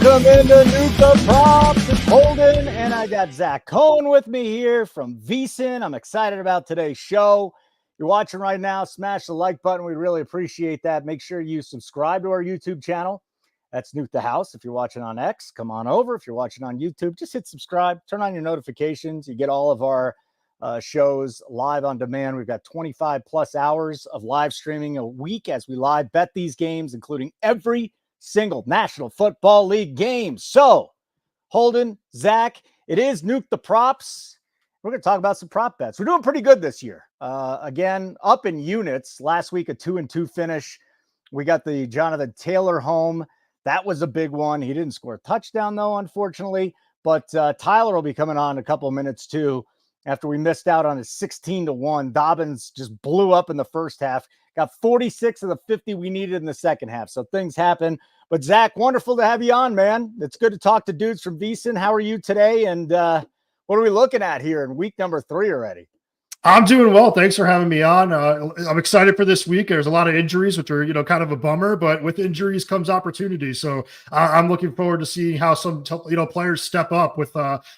Welcome into Nuke The Props. It's Holden, and I got Zach Cohen with me here from VSiN. I'm excited about today's show. You're watching right now, smash the like button. We'd really appreciate that. Make sure you subscribe to our YouTube channel. That's Nuke the House. If you're watching on X, come on over. If you're watching on YouTube, just hit subscribe. Turn on your notifications. You get all of our shows live on demand. We've got 25 plus hours of live streaming a week as we live bet these games, including every single National Football League game. So, Holden, Zach, it is Nuke the Props. We're going to talk about some prop bets. We're doing pretty good this year. Again, up in units. Last week, a 2-2 finish. We got the Jonathan Taylor home. That was a big one. He didn't score a touchdown, though, unfortunately. But Tyler will be coming on in a couple of minutes, too, after we missed out on his 16-1. Dobbins just blew up in the first half. Got 46 of the 50 we needed in the second half. So things happen. But, Zach, wonderful to have you on, man. It's good to talk to dudes from VSiN. How are you today? And what are we looking at here in week number 3 already? I'm doing well. Thanks for having me on. I'm excited for this week. There's a lot of injuries, which are, kind of a bummer, but with injuries comes opportunity. So I'm looking forward to seeing how some, players step up, with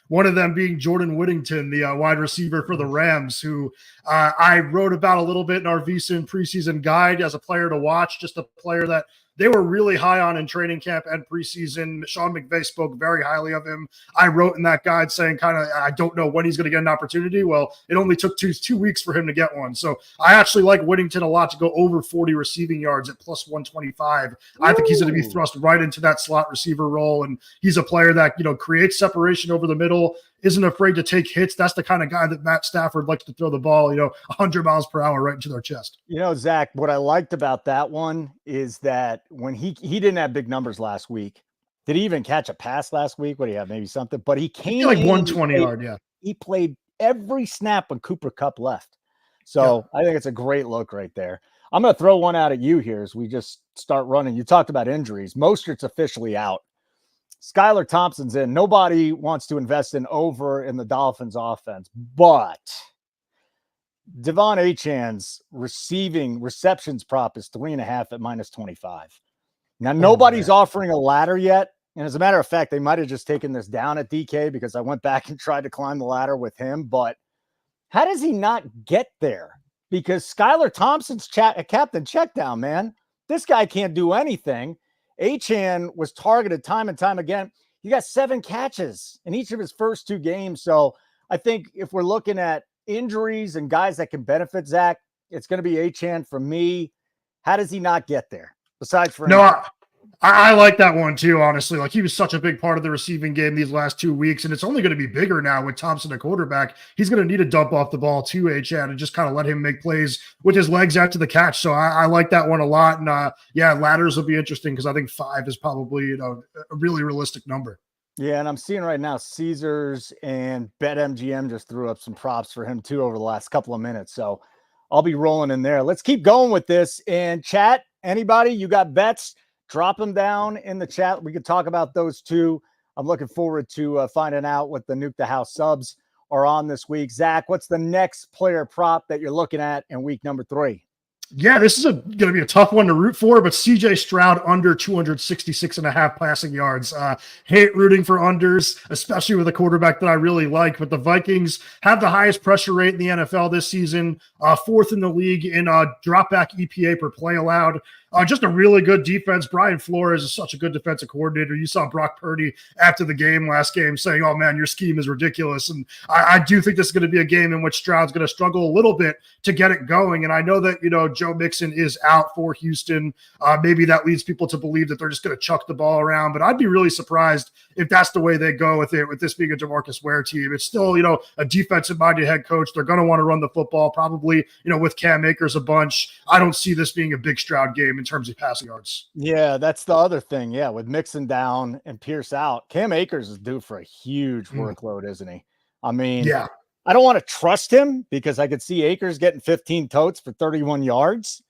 one of them being Jordan Whittington, the wide receiver for the Rams, who I wrote about a little bit in our VSiN preseason guide as a player to watch, just a player that they were really high on in training camp and preseason. Sean McVay spoke very highly of him. I wrote in that guide saying I don't know when he's going to get an opportunity. Well, it only took two weeks for him to get one. So I actually like Whittington a lot to go over 40 receiving yards at plus 125. I think he's going to be thrust right into that slot receiver role. And he's a player that, creates separation over the middle, isn't afraid to take hits. That's the kind of guy that Matt Stafford likes to throw the ball, 100 miles per hour right into their chest. Zach, what I liked about that one is that when he didn't have big numbers last week. Did he even catch a pass last week? What do you have? Maybe something, but he came like 120 yard. Yeah. He played every snap when Cooper Kupp left. So yeah. I think it's a great look right there. I'm going to throw one out at you here as we just start running. You talked about injuries. Mostert's officially out. Skylar Thompson's in. Nobody wants to invest in the Dolphins offense, but Devon Achan's receptions prop is 3.5 at minus 25. Now, nobody's offering a ladder yet. And as a matter of fact, they might have just taken this down at DK because I went back and tried to climb the ladder with him. But how does he not get there? Because Skylar Thompson's a captain checkdown, man. This guy can't do anything. Achane was targeted time and time again. He got 7 catches in each of his first 2 games. So I think if we're looking at injuries and guys that can benefit Zach, it's going to be Achane for me. How does he not get there? Besides for I like that one too, honestly. Like, he was such a big part of the receiving game these last 2 weeks, and it's only going to be bigger now with Thompson at quarterback. He's going to need to dump off the ball to Achane and just kind of let him make plays with his legs after the catch. So I like that one a lot. And ladders will be interesting because I think 5 is probably a really realistic number. Yeah, and I'm seeing right now Caesars and BetMGM just threw up some props for him too over the last couple of minutes. So I'll be rolling in there. Let's keep going with this. And chat, anybody, you got bets? Drop them down in the chat. We could talk about those too. I'm looking forward to finding out what the Nuke the House subs are on this week. Zach, what's the next player prop that you're looking at in week number 3? Yeah, this is going to be a tough one to root for, but CJ Stroud under 266.5 passing yards. Hate rooting for unders, especially with a quarterback that I really like. But the Vikings have the highest pressure rate in the NFL this season, 4th in the league in dropback EPA per play allowed. Just a really good defense. Brian Flores is such a good defensive coordinator. You saw Brock Purdy after the last game saying, "Oh man, your scheme is ridiculous." And I do think this is going to be a game in which Stroud's going to struggle a little bit to get it going. And I know that, Joe Mixon is out for Houston. Maybe that leads people to believe that they're just going to chuck the ball around, but I'd be really surprised if that's the way they go with it, with this being a DeMarcus Ware team. It's still, a defensive minded head coach. They're going to want to run the football, probably, with Cam Akers a bunch. I don't see this being a big Stroud game in terms of passing yards. Yeah, that's the other thing. Yeah, with Mixon down and Pierce out, Cam Akers is due for a huge workload, isn't he? I mean, yeah. I don't want to trust him because I could see Akers getting 15 totes for 31 yards,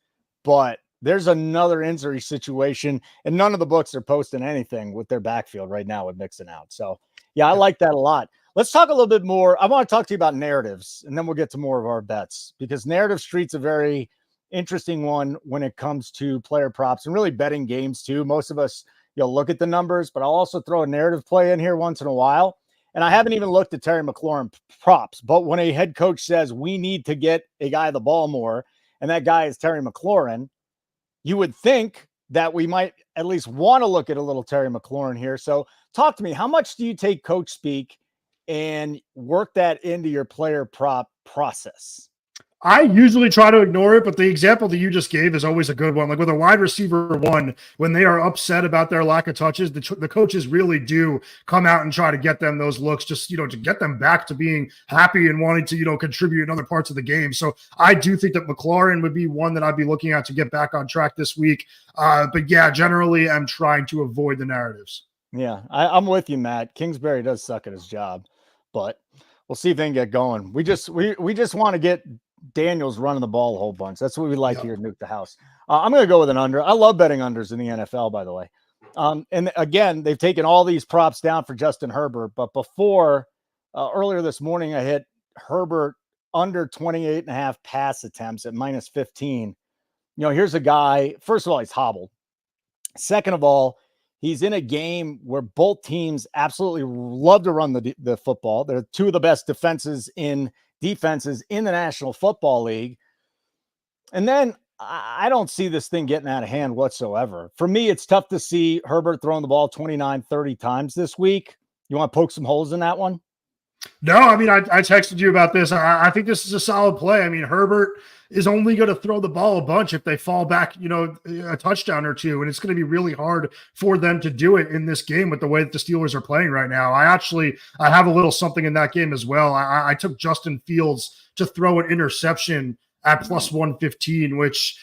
but there's another injury situation, and none of the books are posting anything with their backfield right now with Mixon out. So, yeah, I like that a lot. Let's talk a little bit more. I want to talk to you about narratives, and then we'll get to more of our bets, because Narrative Street's a very interesting one when it comes to player props and really betting games too. Most of us, You'll look at the numbers, but I'll also throw a narrative play in here once in a while. And I haven't even looked at Terry McLaurin props, but when a head coach says we need to get a guy the ball more, and that guy is Terry McLaurin, you would think that we might at least want to look at a little Terry McLaurin here. So talk to me. How much do you take coach speak and work that into your player prop process? I usually try to ignore it, but the example that you just gave is always a good one. Like with a wide receiver one, when they are upset about their lack of touches, the coaches really do come out and try to get them those looks, just, to get them back to being happy and wanting to, contribute in other parts of the game. So I do think that McLaurin would be one that I'd be looking at to get back on track this week. But yeah, generally I'm trying to avoid the narratives. Yeah, I'm with you, Matt. Kingsbury does suck at his job, but we'll see if they can get going. We just want to get Daniels running the ball a whole bunch. That's what we like here at Nuke the House. I'm going to go with an under. I love betting unders in the NFL, by the way. And again, they've taken all these props down for Justin Herbert. But before, earlier this morning, I hit Herbert under 28.5 pass attempts at minus 15. Here's a guy. First of all, he's hobbled. Second of all, he's in a game where both teams absolutely love to run the football. They're two of the best defenses in the National Football League. And then I don't see this thing getting out of hand whatsoever. For me, it's tough to see Herbert throwing the ball 29, 30 times this week. You want to poke some holes in that one? No, I mean, I texted you about this. I think this is a solid play. I mean, Herbert is only going to throw the ball a bunch if they fall back, a touchdown or two. And it's going to be really hard for them to do it in this game with the way that the Steelers are playing right now. I have a little something in that game as well. I took Justin Fields to throw an interception at plus 115, which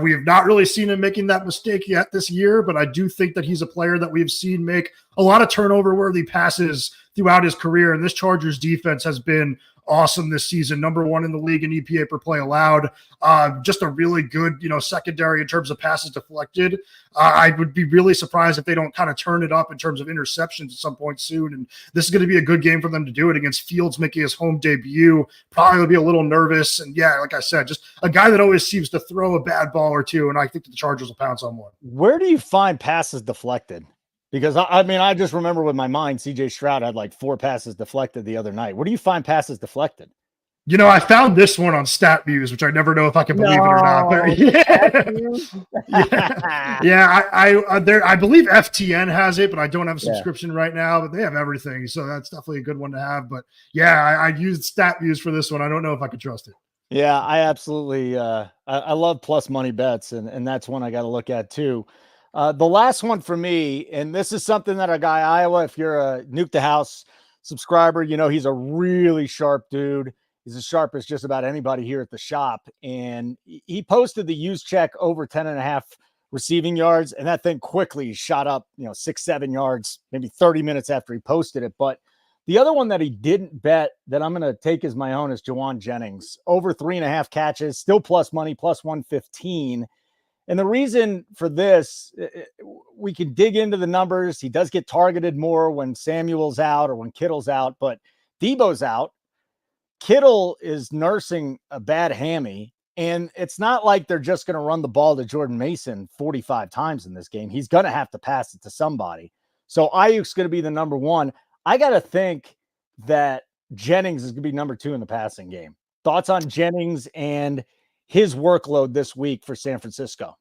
we have not really seen him making that mistake yet this year, but I do think that he's a player that we've seen make a lot of turnover-worthy passes throughout his career, and this Chargers defense has been awesome this season. Number one in the league in EPA per play allowed. Just a really good, secondary in terms of passes deflected. I would be really surprised if they don't kind of turn it up in terms of interceptions at some point soon. And this is going to be a good game for them to do it against Fields making his home debut. Probably will be a little nervous. And yeah, like I said, just a guy that always seems to throw a bad ball or two. And I think that the Chargers will pounce on one. Where do you find passes deflected? Because I just remember with my mind, CJ Stroud had like 4 passes deflected the other night. Where do you find passes deflected? I found this one on StatViews, which I never know if I can believe it or not. But I believe FTN has it, but I don't have a subscription right now. But they have everything, so that's definitely a good one to have. But yeah, I used StatViews for this one. I don't know if I could trust it. Yeah, I absolutely. I love plus money bets, and that's one I got to look at too. The last one for me, and this is something that our guy Iowa, if you're a Nuke the House subscriber, he's a really sharp dude. He's as sharp as just about anybody here at the shop. And he posted the use check over 10.5 receiving yards, and that thing quickly shot up, 6-7 yards, maybe 30 minutes after he posted it. But the other one that he didn't bet that I'm going to take as my own is Jawan Jennings, over 3.5 catches, still plus money, plus 115. And the reason for this, we can dig into the numbers. He does get targeted more when Samuel's out or when Kittle's out, but Debo's out. Kittle is nursing a bad hammy, and it's not like they're just going to run the ball to Jordan Mason 45 times in this game. He's going to have to pass it to somebody. So Ayuk's going to be the number one. I got to think that Jennings is going to be number 2 in the passing game. Thoughts on Jennings and his workload this week for San Francisco?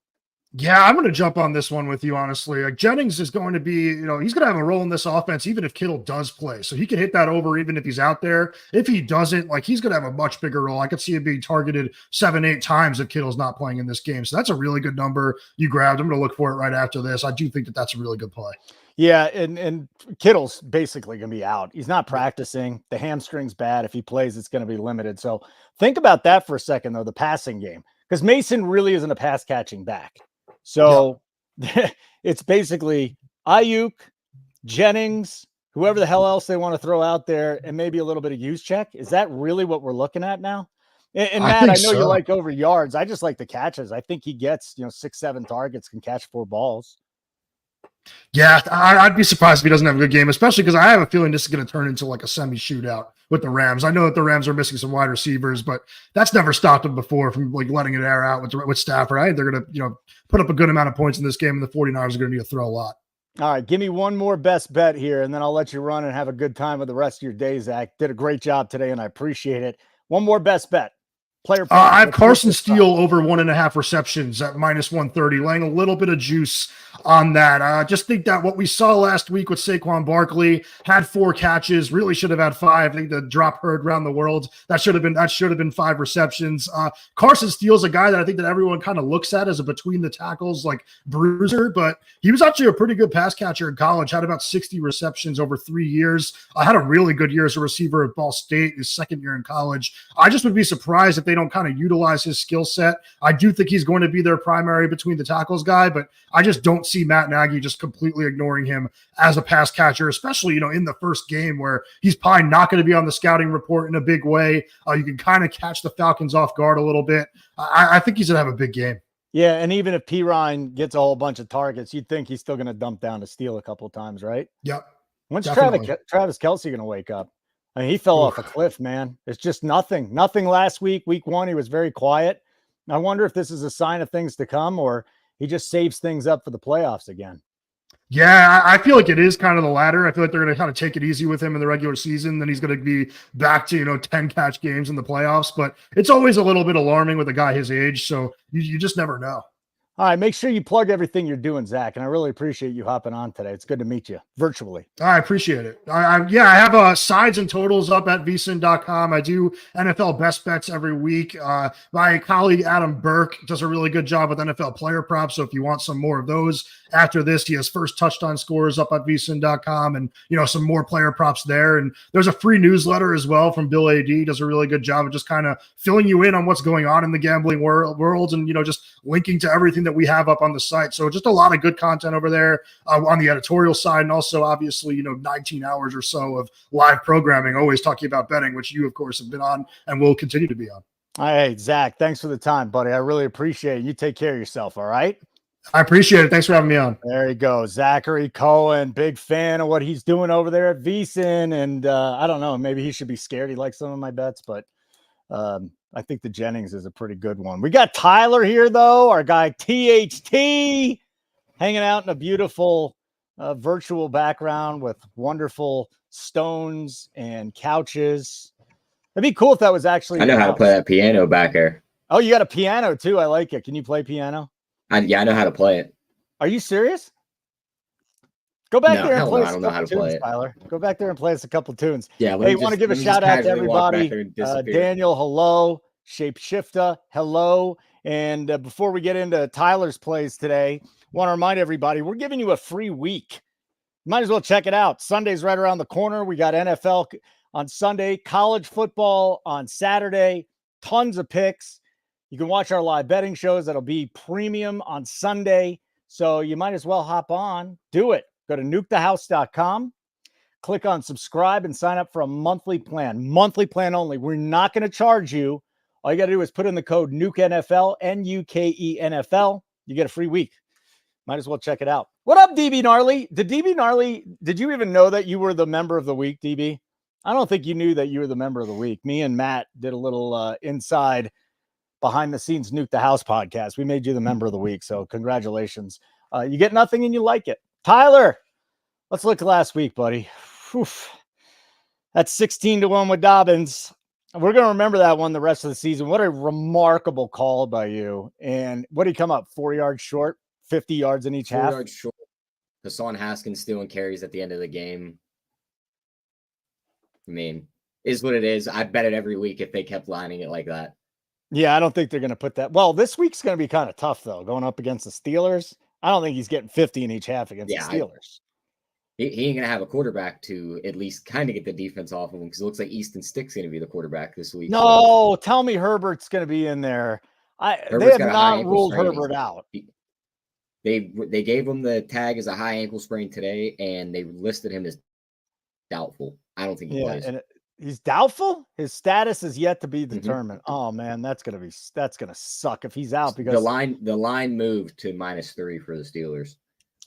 Yeah, I'm going to jump on this one with you, honestly. Like Jennings is going to be, he's going to have a role in this offense, even if Kittle does play. So he can hit that over even if he's out there. If he doesn't, he's going to have a much bigger role. I could see him being targeted 7-8 times if Kittle's not playing in this game. So that's a really good number you grabbed. I'm going to look for it right after this. I do think that that's a really good play. Yeah, and Kittle's basically going to be out. He's not practicing. The hamstring's bad. If he plays, it's going to be limited. So think about that for a second, though, the passing game. Because Mason really isn't a pass-catching back. So it's basically Ayuk, Jennings, whoever the hell else they want to throw out there, and maybe a little bit of use check. Is that really what we're looking at now? And Matt, I know you like over yards. I just like the catches. I think he gets 6-7 targets, can catch 4 balls. Yeah, I'd be surprised if he doesn't have a good game, especially because I have a feeling this is going to turn into like a semi-shootout with the Rams. I know that the Rams are missing some wide receivers, but that's never stopped them before from letting it air out with Stafford. I think they're going to put up a good amount of points in this game, and the 49ers are going to need to throw a lot. All right, give me one more best bet here, and then I'll let you run and have a good time with the rest of your day, Zach. Did a great job today, and I appreciate it. One more best bet. Player prop. I have Let's look Carson this up. Steele over 1.5 receptions at -130, laying a little bit of juice on that. Just think that what we saw last week with Saquon Barkley, had 4 catches, really should have had 5. I think the drop heard around the world. That should have been 5 receptions. Carson Steele's a guy that I think that everyone kind of looks at as a between the tackles like bruiser, but he was actually a pretty good pass catcher in college. Had about 60 receptions over 3 years. Had a really good year as a receiver at Ball State, his second year in college. I just would be surprised if they don't kind of utilize his skill set. I do think he's going to be their primary between the tackles guy, but I just don't see Matt Nagy just completely ignoring him as a pass catcher, especially, in the first game where he's probably not going to be on the scouting report in a big way. You can kind of catch the Falcons off guard a little bit. I think he's going to have a big game. Yeah, and even if Pirine gets a whole bunch of targets, you'd think he's still going to dump down to Steele a couple of times, right? Yep. When's Travis Kelce going to wake up? I mean, he fell off a cliff, man. It's just nothing. Nothing last week. Week 1, he was very quiet. I wonder if this is a sign of things to come, or he just saves things up for the playoffs again. Yeah, I feel like it is kind of the latter. I feel like they're going to kind of take it easy with him in the regular season. Then he's going to be back to, 10 catch games in the playoffs. But it's always a little bit alarming with a guy his age. So you just never know. All right, make sure you plug everything you're doing, Zach, and I really appreciate you hopping on today. It's good to meet you virtually. I appreciate it. I have sides and totals up at vsin.com. I do NFL best bets every week. My colleague Adam Burke does a really good job with NFL player props, so if you want some more of those after this, he has first touchdown scores up at vsin.com and, some more player props there. And there's a free newsletter as well from Bill A.D. Does a really good job of just kind of filling you in on what's going on in the gambling world and, just linking to everything that we have up on the site. So just a lot of good content over there on the editorial side. And also obviously, 19 hours or so of live programming, always talking about betting, which you of course have been on and will continue to be on. Hey, Zach, thanks for the time, buddy. I really appreciate it. You take care of yourself. All right. I appreciate it. Thanks for having me on. There you go. Zachary Cohen, big fan of what he's doing over there at VSiN. And I don't know, maybe he should be scared. He likes some of my bets, but I think the Jennings is a pretty good one. We got Tyler here, though, our guy THT, hanging out in a beautiful virtual background with wonderful stones and couches. It'd be cool if that was actually. I know how to play that piano back there. Oh, you got a piano, too. I like it. Can you play piano? I know how to play it. Are you serious? Go back there and play I don't know how to play it. Tyler. Go back there and play us a couple tunes. Yeah. Hey, want to give a shout out to everybody. Daniel, hello. Shapeshifter, hello. And before we get into Tyler's plays today, want to remind everybody, we're giving you a free week. Might as well check it out. Sunday's right around the corner. We got NFL on Sunday, college football on Saturday, tons of picks. You can watch our live betting shows. That'll be premium on Sunday. So you might as well hop on. Do it. Go to nukethehouse.com. Click on subscribe and sign up for a monthly plan. Monthly plan only. We're not going to charge you. All you got to do is put in the code NUKENFL, NUKENFL. You get a free week. Might as well check it out. What up, DB Gnarly? Did you even know that you were the member of the week, DB? I don't think you knew that you were the member of the week. Me and Matt did a little inside behind the scenes Nuke the House podcast. We made you the member of the week. So congratulations. You get nothing and you like it. Tyler, let's look at last week, buddy. Oof. That's 16-1 with Dobbins. We're going to remember that one the rest of the season. What a remarkable call by you. And what did he come up? 4 yards short, 50 yards in each 4 half? 4 yards short. Hassan Haskins stealing carries at the end of the game. I mean, is what it is. I bet it every week if they kept lining it like that. Yeah, I don't think they're going to put that. Well, this week's going to be kind of tough, though, going up against the Steelers. I don't think he's getting 50 in each half against the Steelers. He ain't going to have a quarterback to at least kind of get the defense off of him because it looks like Easton Stick's going to be the quarterback this week. No, tell me Herbert's going to be in there. They have not ruled Herbert out. They gave him the tag as a high ankle sprain today, and they listed him as doubtful. I don't think he plays. And he's doubtful. His status is yet to be determined. Oh man, that's gonna suck if he's out because the line moved to -3 for the Steelers.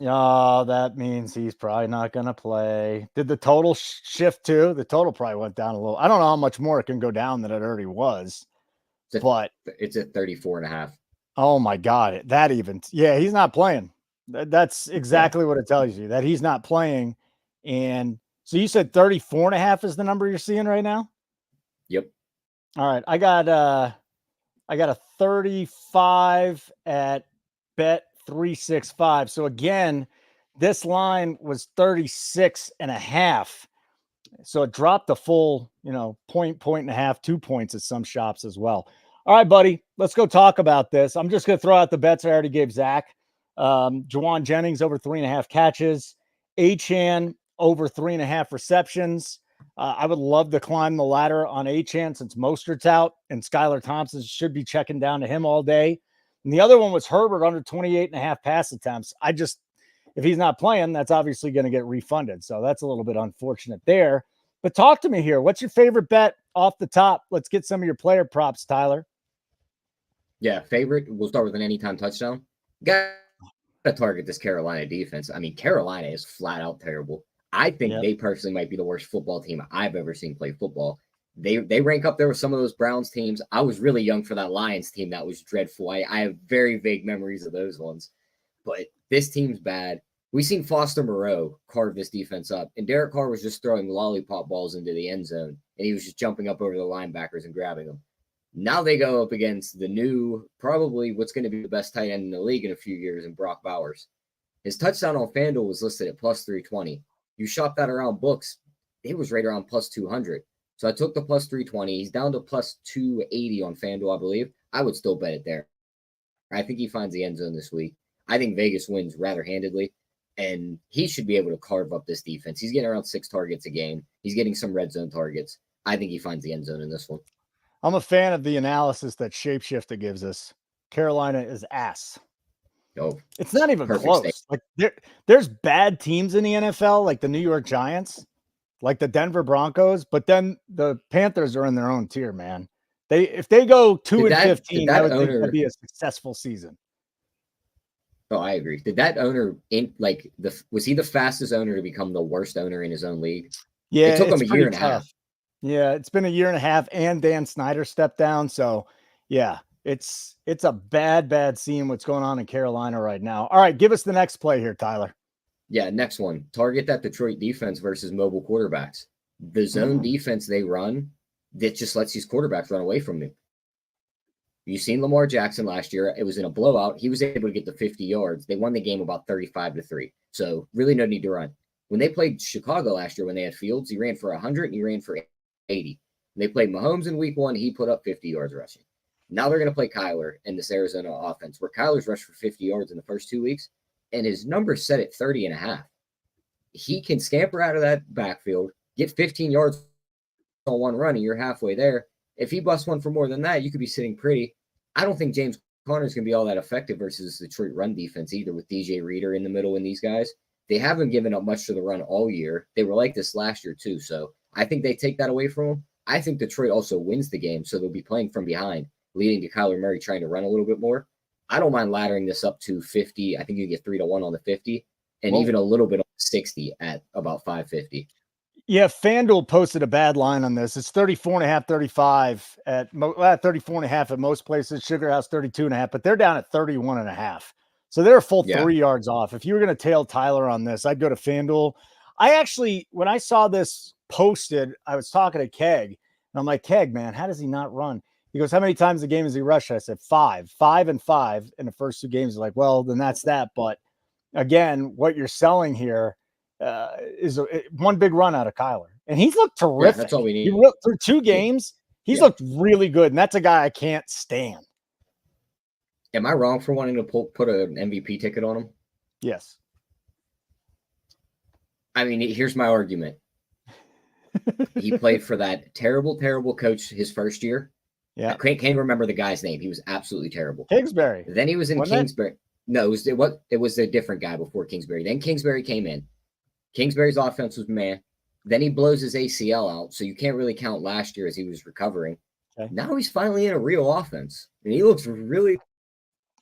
Oh, that means he's probably not gonna play. Did the total shift too? The total probably went down a little. I don't know how much more it can go down than it already was. But it's at 34.5. Oh my God. He's not playing. That's exactly what it tells you, that he's not playing. And so you said 34.5 is the number you're seeing right now? Yep. All right. I got a 35 at bet 365. So again, this line was 36.5. So it dropped a full, point and a half, 2 points at some shops as well. All right, buddy, let's go talk about this. I'm just going to throw out the bets I already gave Zach. Jawan Jennings over 3.5 catches, Achane over 3.5 receptions. I would love to climb the ladder on Achane since Mostert's out and Skylar Thompson should be checking down to him all day. And the other one was Herbert under 28.5 pass attempts. If he's not playing, that's obviously going to get refunded. So that's a little bit unfortunate there. But talk to me here. What's your favorite bet off the top? Let's get some of your player props, Tyler. Yeah, favorite. We'll start with an anytime touchdown. Got to target this Carolina defense. I mean, Carolina is flat out terrible. I think they personally might be the worst football team I've ever seen play football. They rank up there with some of those Browns teams. I was really young for that Lions team. That was dreadful. I have very vague memories of those ones. But this team's bad. We seen Foster Moreau carve this defense up, and Derek Carr was just throwing lollipop balls into the end zone, and he was just jumping up over the linebackers and grabbing them. Now they go up against the new, probably what's going to be the best tight end in the league in a few years, in Brock Bowers. His touchdown on FanDuel was listed at plus 320. You shop that around books, it was right around plus 200. So I took the plus 320. He's down to plus 280 on FanDuel, I believe. I would still bet it there. I think he finds the end zone this week. I think Vegas wins rather handedly, and he should be able to carve up this defense. He's getting around 6 targets a game. He's getting some red zone targets. I think he finds the end zone in this one. I'm a fan of the analysis that Shapeshifter gives us. Carolina is ass. Oh, it's not even close. State. Like there's bad teams in the NFL, like the New York Giants, like the Denver Broncos, but then the Panthers are in their own tier, man. If they go 2-15, I would think that'd be a successful season. Oh, I agree. Did that owner was he the fastest owner to become the worst owner in his own league? Yeah, it took him a year and a half. Yeah, it's been a year and a half, and Dan Snyder stepped down. So, yeah, it's a bad scene what's going on in Carolina right now. All right, give us the next play here, Tyler. Yeah, next one. Target that Detroit defense versus mobile quarterbacks. The zone defense they run, that just lets these quarterbacks run away from you. You've seen Lamar Jackson last year. It was in a blowout. He was able to get to 50 yards. They won the game about 35-3. So really no need to run. When they played Chicago last year, when they had Fields, he ran for 100 and he ran for 80. When they played Mahomes in week 1, he put up 50 yards rushing. Now they're going to play Kyler in this Arizona offense, where Kyler's rushed for 50 yards in the first 2 weeks, and his number's set at 30.5. He can scamper out of that backfield, get 15 yards on one run, and you're halfway there. If he busts one for more than that, you could be sitting pretty. I don't think James Conner's going to be all that effective versus the Detroit run defense either, with DJ Reader in the middle and these guys. They haven't given up much to the run all year. They were like this last year too, so I think they take that away from them. I think Detroit also wins the game, so they'll be playing from behind, leading to Kyler Murray trying to run a little bit more. I don't mind laddering this up to 50. I think you get 3-1 on the 50, and even a little bit on the 60 at about 550. Yeah, FanDuel posted a bad line on this. It's 34.5, 35 at 34.5 at most places. Sugar House 32.5, but they're down at 31.5. So they're a full 3 yards off. If you were going to tail Tyler on this, I'd go to FanDuel. I actually, when I saw this posted, I was talking to Keg, and I'm like, Keg, man, how does he not run? He goes, how many times a game has he rushed? I said 5 and 5 in the first 2 games. He's like, well, then that's that. But again, what you're selling here is one big run out of Kyler, and he's looked terrific. Yeah, that's all we need. He looked through 2 games. He's looked really good, and that's a guy I can't stand. Am I wrong for wanting to put an MVP ticket on him? Yes. I mean, here's my argument. He played for that terrible coach his first year. Yeah. I can't remember the guy's name. He was absolutely terrible. Kingsbury. Then he was in Kingsbury. No, it was a different guy before Kingsbury. Then Kingsbury came in. Kingsbury's offense was man. Then he blows his ACL out, so you can't really count last year as he was recovering. Okay. Now he's finally in a real offense, and he looks really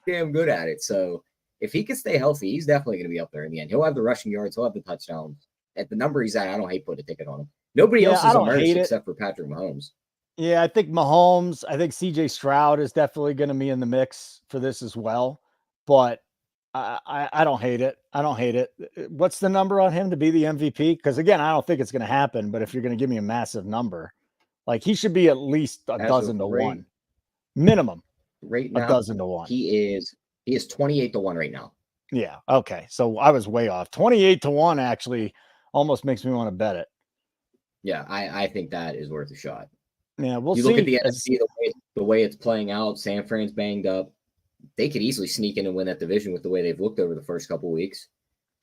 damn good at it. So if he can stay healthy, he's definitely going to be up there in the end. He'll have the rushing yards. He'll have the touchdowns. At the number he's at, I don't hate putting a ticket on him. Nobody else is emerged except for Patrick Mahomes. Yeah, I think Mahomes, I think CJ Stroud is definitely going to be in the mix for this as well. But I don't hate it. I don't hate it. What's the number on him to be the MVP? Because again, I don't think it's going to happen. But if you're going to give me a massive number, like he should be at least a As dozen of to one, minimum right a now, dozen to one. he is 28 to 1 right now. Yeah. Okay. So I was way off. 28 to 1 actually almost makes me want to bet it. Yeah, I think that is worth a shot. Yeah, we'll You see. look at the NFC, the way it's playing out. San Fran's banged up. They could easily sneak in and win that division with the way they've looked over the first couple weeks.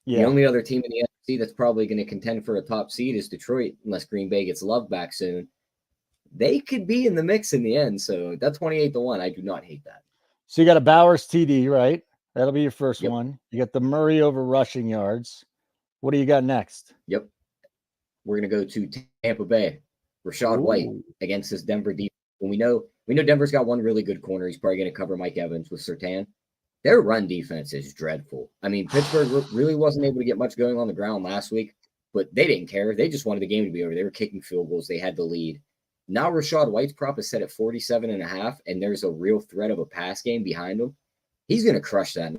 Yeah. The only other team in the NFC that's probably going to contend for a top seed is Detroit, unless Green Bay gets Love back soon. They could be in the mix in the end. So that 28 to 1, I do not hate that. So you got a Bowers TD, right? That'll be your first Yep. one. You got the Murray over rushing yards. What do you got next? Yep. We're going to go to Tampa Bay. Rashad White against this Denver defense. When we know Denver's got one really good corner. He's probably going to cover Mike Evans with Surtain. Their run defense is dreadful. I mean, Pittsburgh really wasn't able to get much going on the ground last week, but they didn't care. They just wanted the game to be over. They were kicking field goals. They had the lead. Now Rashad White's prop is set at 47.5, and there's a real threat of a pass game behind him. He's going to crush that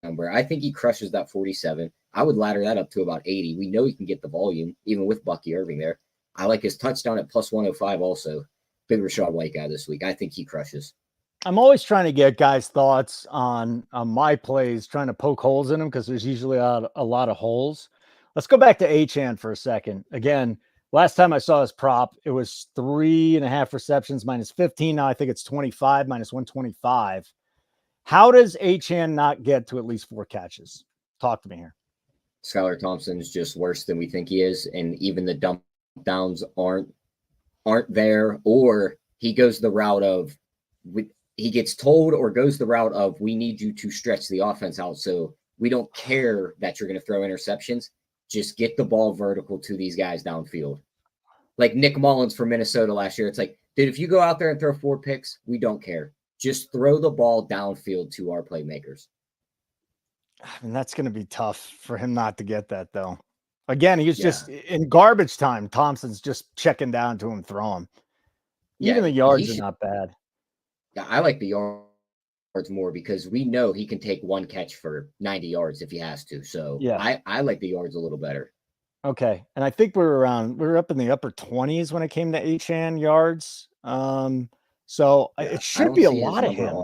number. I think he crushes that 47. I would ladder that up to about 80. We know he can get the volume, even with Bucky Irving there. I like his touchdown at plus 105 also. Big Rashad White guy this week. I think he crushes. I'm always trying to get guys' thoughts on my plays, trying to poke holes in them because there's usually a lot of holes. Let's go back to Achane for a second. Again, last time I saw his prop, it was 3.5 receptions minus 15. Now I think it's 25 minus 125. How does Achane not get to at least 4 catches? Talk to me here. Skylar Thompson's just worse than we think he is, and even the dump downs aren't there, or he goes the route of he gets told or goes the route of we need you to stretch the offense out, so we don't care that you're going to throw interceptions. Just get the ball vertical to these guys downfield. Like Nick Mullins for Minnesota last year. It's like, dude, if you go out there and throw 4 picks, we don't care. Just throw the ball downfield to our playmakers. I mean, that's going to be tough for him not to get that, though. Again, he's just in garbage time. Thompson's just checking down to him, throw him. Even the yards are not bad. Yeah, I like the yards more because we know he can take 1 catch for 90 yards if he has to. So I like the yards a little better. Okay. And I think we were up in the upper 20s when it came to Achane yards. So it should be a lot of him.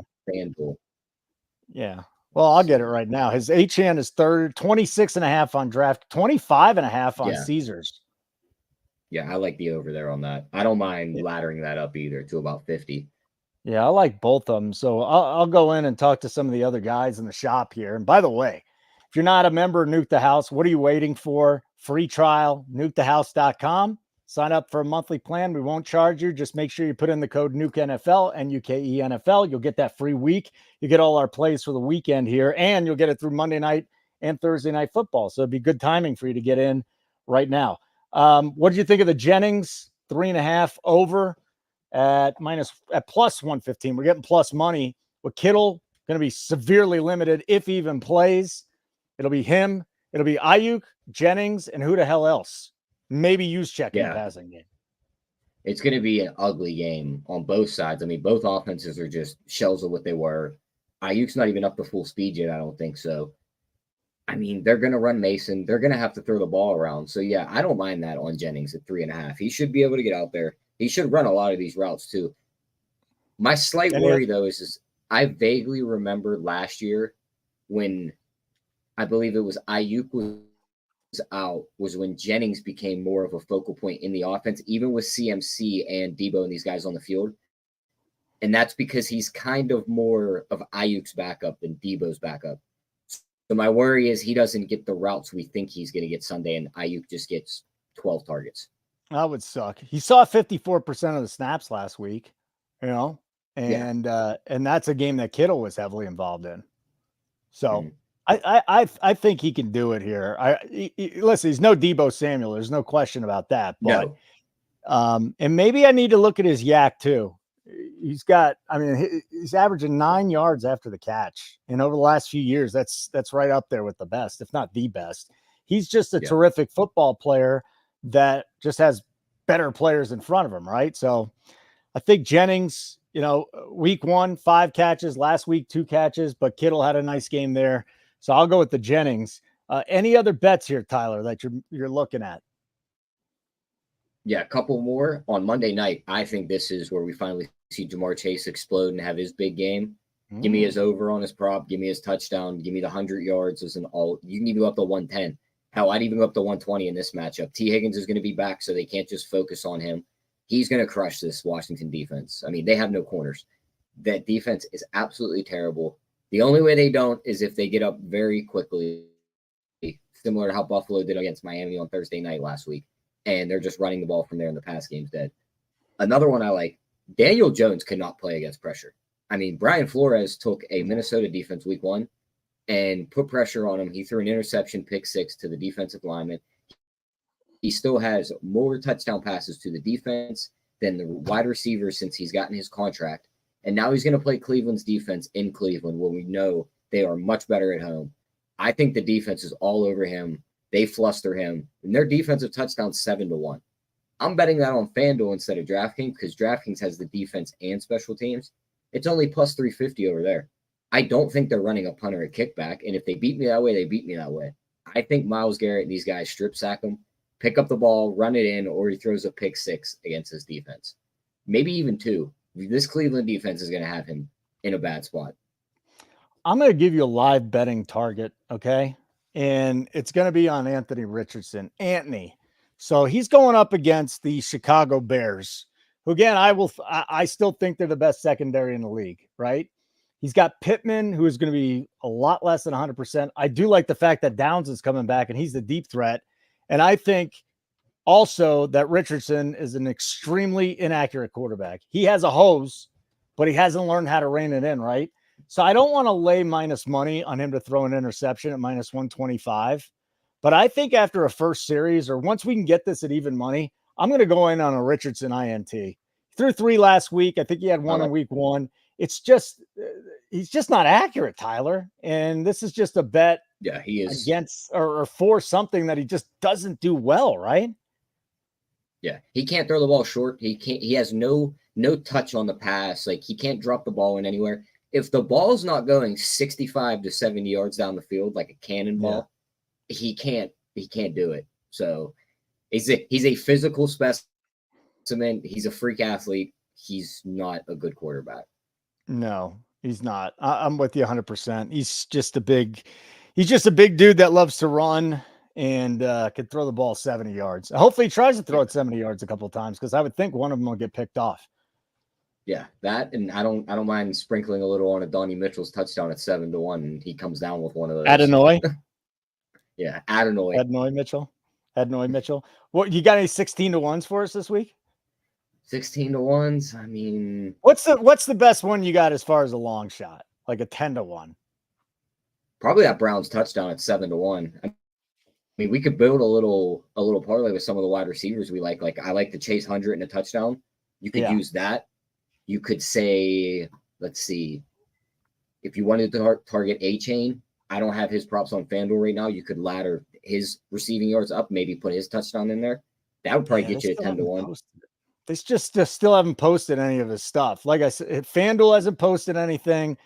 Yeah. Well, I'll get it right now. His Achane is 26.5 on draft, 25.5 on Caesars. Yeah, I like the over there on that. I don't mind laddering that up either to about 50. Yeah, I like both of them. So I'll go in and talk to some of the other guys in the shop here. And by the way, if you're not a member of Nuke the House, what are you waiting for? Free trial, nukethehouse.com. Sign up for a monthly plan. We won't charge you. Just make sure you put in the code NUKENFL, NUKENFL. You'll get that free week. You get all our plays for the weekend here, and you'll get it through Monday night and Thursday night football. So it'd be good timing for you to get in right now. What did you think of the Jennings 3.5 over at plus 115? We're getting plus money with Kittle going to be severely limited if he even plays. It'll be him. It'll be Ayuk, Jennings, and who the hell else? Maybe Juszczyk in the passing game. It's going to be an ugly game on both sides. I mean, both offenses are just shells of what they were. Ayuk's not even up to full speed yet, I don't think so. I mean, they're going to run Mason. They're going to have to throw the ball around. So, yeah, I don't mind that on Jennings at 3.5. He should be able to get out there. He should run a lot of these routes, too. My slight worry, though, is I vaguely remember last year when I believe it was Ayuk was out was when Jennings became more of a focal point in the offense, even with CMC and Debo and these guys on the field. And that's because he's kind of more of Ayuk's backup than Debo's backup. So my worry is he doesn't get the routes we think he's going to get Sunday, and Ayuk just gets 12 targets. That would suck. He saw 54% of the snaps last week, and that's a game that Kittle was heavily involved in. So I think he can do it here. Listen, he's no Debo Samuel. There's no question about that. But and maybe I need to look at his yak too. He's averaging 9 yards after the catch. And over the last few years, that's right up there with the best, if not the best. He's just a terrific football player that just has better players in front of him, right? So I think Jennings week 1, 5 catches, last week, 2 catches, but Kittle had a nice game there. So I'll go with the Jennings. Any other bets here, Tyler, that you're looking at? Yeah, a couple more on Monday night. I think this is where we finally see Jamar Chase explode and have his big game. Give me his over on his prop. Give me his touchdown. Give me the 100 yards as an all. You can even go up to 110. Hell, I'd even go up to 120 in this matchup. T. Higgins is going to be back, so they can't just focus on him. He's going to crush this Washington defense. I mean, they have no corners. That defense is absolutely terrible. The only way they don't is if they get up very quickly, similar to how Buffalo did against Miami on Thursday night last week. And they're just running the ball from there, and the pass game's dead. Another one I like, Daniel Jones could not play against pressure. I mean, Brian Flores took a Minnesota defense week 1 and put pressure on him. He threw an interception, pick 6 to the defensive lineman. He still has more touchdown passes to the defense than the wide receivers since he's gotten his contract. And now he's going to play Cleveland's defense in Cleveland, where we know they are much better at home. I think the defense is all over him. They fluster him. And their defensive touchdown 7-1. I'm betting that on FanDuel instead of DraftKings because DraftKings has the defense and special teams. It's only plus 350 over there. I don't think they're running a punt or a kickback. And if they beat me that way, they beat me that way. I think Myles Garrett and these guys strip sack him, pick up the ball, run it in, or he throws a pick 6 against his defense. Maybe even 2. This Cleveland defense is going to have him in a bad spot. I'm going to give you a live betting target, okay? And it's going to be on Anthony Richardson. So he's going up against the Chicago Bears, who, again, I still think they're the best secondary in the league, right? He's got Pittman, who is going to be a lot less than 100%. I do like the fact that Downs is coming back, and he's the deep threat. And I think also that Richardson is an extremely inaccurate quarterback. He has a hose, but he hasn't learned how to rein it in, right? So I don't want to lay minus money on him to throw an interception at minus 125. But I think after a first series, or once we can get this at even money, I'm going to go in on a Richardson INT. He threw 3 last week. I think he had 1 in week 1. It's just, he's just not accurate, Tyler. And this is just a bet. Yeah, he is against or for something that he just doesn't do well, right? Yeah, he can't throw the ball short. He has no touch on the pass. Like, he can't drop the ball in anywhere. If the ball's not going 65 to 70 yards down the field like a cannonball, he can't do it. So he's a physical specimen. He's a freak athlete. He's not a good quarterback. No, he's not. I'm with you 100%. He's just a big dude that loves to run and could throw the ball 70 yards. Hopefully he tries to throw it 70 yards a couple of times, because I would think one of them will get picked off. Yeah, that, and I don't mind sprinkling a little on a Donnie Mitchell's touchdown at 7-1, and he comes down with one of those. Adenoy? Yeah, Adenoy Mitchell. What, you got any 16-1s for us this week? 16-1s. I mean, what's the best one you got as far as a long shot? Like a 10-1? Probably that Browns touchdown at 7-1. I mean, we could build a little parlay with some of the wide receivers we like. Like, I like the Chase 100 and a touchdown. You could use that. You could say, let's see, if you wanted to target A-Chain, I don't have his props on FanDuel right now. You could ladder his receiving yards up, maybe put his touchdown in there. That would probably get you a 10-1. They just still haven't posted any of his stuff. Like I said, FanDuel hasn't posted anything.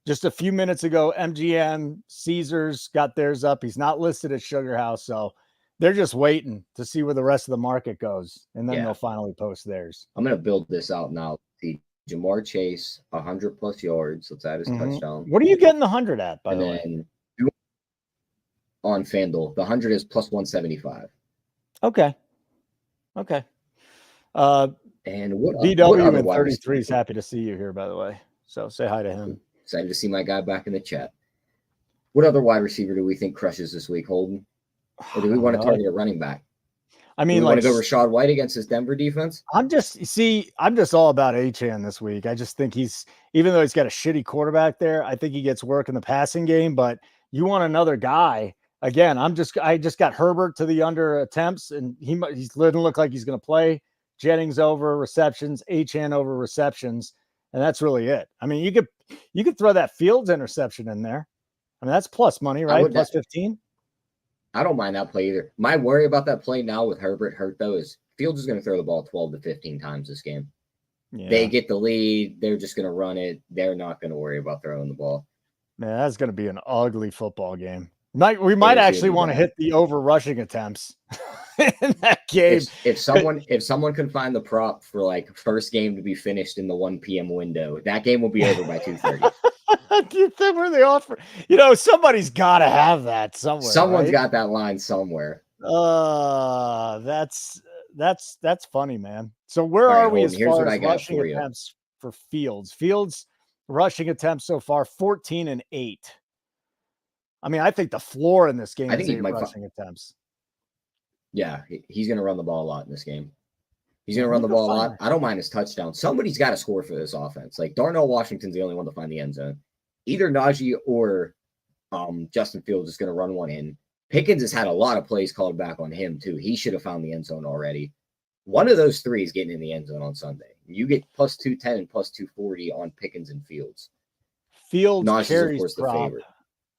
Just a few minutes ago, MGM, Caesars got theirs up. He's not listed at Sugar House, so they're just waiting to see where the rest of the market goes, and then they'll finally post theirs. I'm going to build this out now. See, Jamar Chase, 100+ yards. Let's add his touchdown. What are you getting the 100 at, by the way? On FanDuel, the 100 is plus 175. Okay. And what BW in 33 is happy to see you here, by the way. So say hi to him. Excited to see my guy back in the chat. What other wide receiver do we think crushes this week, Holden? Or do we want to target a running back? I mean, want to go Rachaad White against his Denver defense? I'm just all about Achane this week. I just think even though he's got a shitty quarterback there, I think he gets work in the passing game. But you want another guy. Again, I just got Herbert to the under attempts, and he doesn't look like he's going to play. Jennings over receptions, Achane over receptions, and that's really it. I mean, you could throw that Fields interception in there. I mean, that's plus money, right? Plus 15. I don't mind that play either. My worry about that play now with Herbert hurt, though, is Fields is going to throw the ball 12 to 15 times this game. They get the lead. They're just going to run it. They're not going to worry about throwing the ball. Man, that's going to be an ugly football game. We might actually want to hit the over rushing attempts in that game. If someone can find the prop for like first game to be finished in the 1 p.m. window, that game will be over by 2:30. Do you think where they offer? Somebody's got to have that somewhere. Someone's got that line somewhere. That's funny, man. So where are we as far as rushing attempts for Fields? Fields rushing attempts so far 14 and 8. I mean, I think the floor in this game is 8 rushing attempts. Yeah, he's going to run the ball a lot in this game. He's going to run the ball a lot. I don't mind his touchdown. Somebody's got to score for this offense. Like Darnell Washington's the only one to find the end zone. Either Najee or Justin Fields is going to run one in. Pickens has had a lot of plays called back on him too. He should have found the end zone already. One of those three is getting in the end zone on Sunday. You get plus 210 and plus 240 on Pickens and Fields. Fields Najee carries is, of course, the favorite.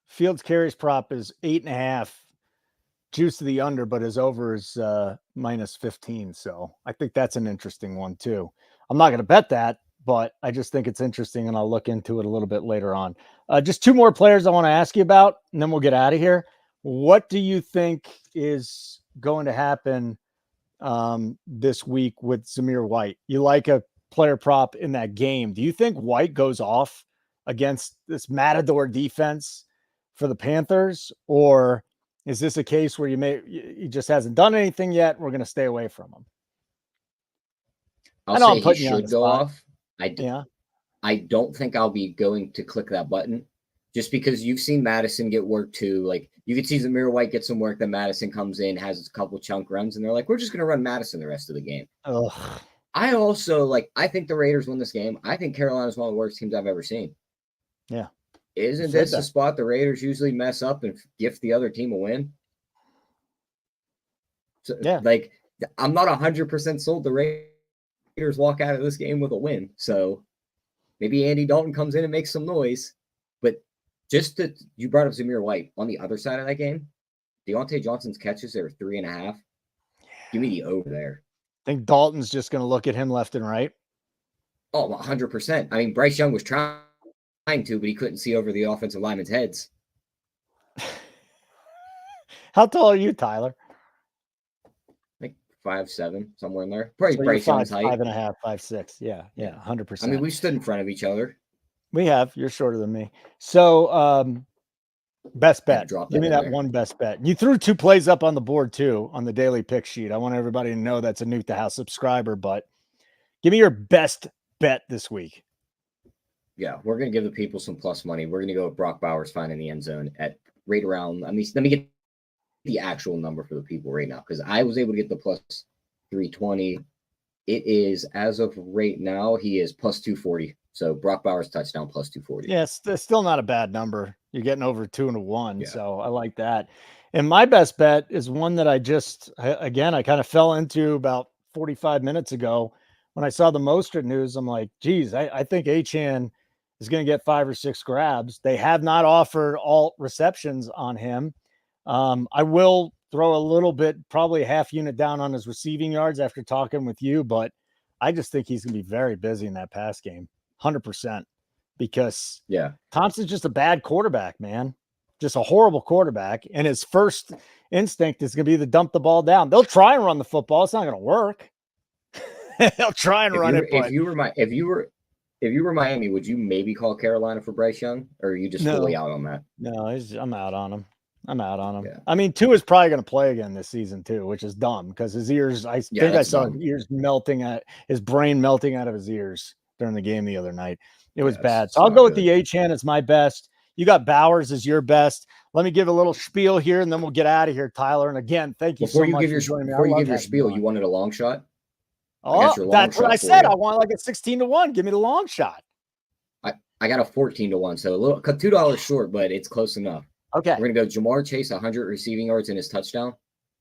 Fields carries prop is 8.5. Juice to the under, but his over is minus 15. So I think that's an interesting one too. I'm not going to bet that, but I just think it's interesting, and I'll look into it a little bit later on. Just two more players I want to ask you about, and then we'll get out of here. What do you think is going to happen this week with Zamir White? You like a player prop in that game. Do you think White goes off against this Matador defense for the Panthers, or is this a case where he just hasn't done anything yet? We're going to stay away from him. I know he should go off. I don't think I'll be going to click that button just because you've seen Madison get work too. Like you could see Zamir White get some work, then Madison comes in, has a couple chunk runs, and they're like, we're just going to run Madison the rest of the game. Ugh. I think the Raiders win this game. I think Carolina's one of the worst teams I've ever seen. Yeah. Isn't this the spot the Raiders usually mess up and gift the other team a win? So, yeah. Like, I'm not 100% sold the Raiders walk out of this game with a win. So maybe Andy Dalton comes in and makes some noise. But you brought up Zamir White. On the other side of that game, Deontay Johnson's catches, they were 3.5. Yeah. Give me the over there. I think Dalton's just going to look at him left and right. Oh, 100%. I mean, Bryce Young was trying to, but he couldn't see over the offensive linemen's heads. How tall are you, Tyler? Like 5'7", somewhere in there. Probably so Bryce Young's height. 5.5, 5'6". Yeah, 100%. I mean, we stood in front of each other. We have. You're shorter than me. So, best bet. Give me that one best bet. You threw 2 plays up on the board too on the daily pick sheet. I want everybody to know that's a Nuke the House subscriber, but give me your best bet this week. Yeah, we're going to give the people some plus money. We're going to go with Brock Bowers finding the end zone at right around. Let me get the actual number for the people right now because I was able to get the plus 320. It is, as of right now, he is plus 240. So Brock Bowers touchdown plus 240. Yes, that's still not a bad number. You're getting over 2-1, yeah. So I like that. And my best bet is one that I kind of fell into about 45 minutes ago when I saw the Mostert news. I'm like, geez, I think Achane is going to get 5 or 6 grabs. They have not offered alt receptions on him. I will throw a little bit, probably a half unit down on his receiving yards after talking with you, but I just think he's going to be very busy in that pass game, 100%, because Thompson's just a bad quarterback, man. Just a horrible quarterback. And his first instinct is going to be to dump the ball down. They'll try and run the football. It's not going to work. They'll try and run it. If you were Miami, would you maybe call Carolina for Bryce Young, or are you just fully out on that? No, I'm out on him. Yeah. I mean, Tua is probably going to play again this season too, which is dumb because his ears. I saw his brain melting out of his ears during the game the other night. It was bad. So I'll go with the Achane as my best. You got Bowers as your best. Let me give a little spiel here, and then we'll get out of here, Tyler. And again, thank you so much for joining me. Before you give your spiel, you wanted a long shot? Oh, that's what I said. I want like a 16-1. Give me the long shot. I got a 14-1, so a little $2 short, but it's close enough. Okay. We're going to go Jamar Chase, 100 receiving yards in his touchdown,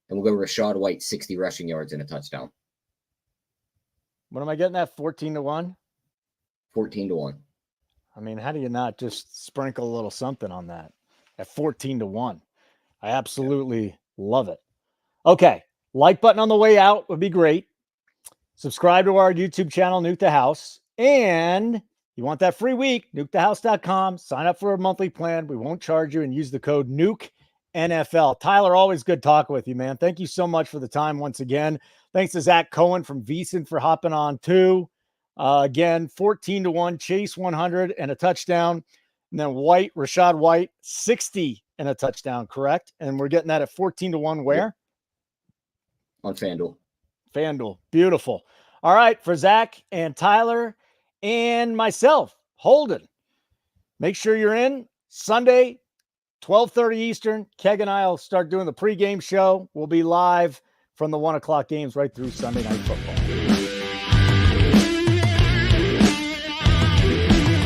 and we'll go Rachaad White, 60 rushing yards in a touchdown. What am I getting at? 14-1? 14-1. I mean, how do you not just sprinkle a little something on that at 14-1? I absolutely love it. Okay. Like button on the way out would be great. Subscribe to our YouTube channel, Nuke the House. And you want that free week, nukethehouse.com. Sign up for a monthly plan. We won't charge you, and use the code NUKE NFL. Tyler, always good talking with you, man. Thank you so much for the time once again. Thanks to Zach Cohen from VSiN for hopping on too. Again, 14-1, Chase 100 and a touchdown. And then Rashad White, 60 and a touchdown, correct? And we're getting that at 14-1 where? On FanDuel. FanDuel. Beautiful. All right, for Zach and Tyler and myself, Holden, make sure you're in Sunday, 12:30 Eastern. Keg and I will start doing the pregame show. We'll be live from the 1 o'clock games right through Sunday Night Football.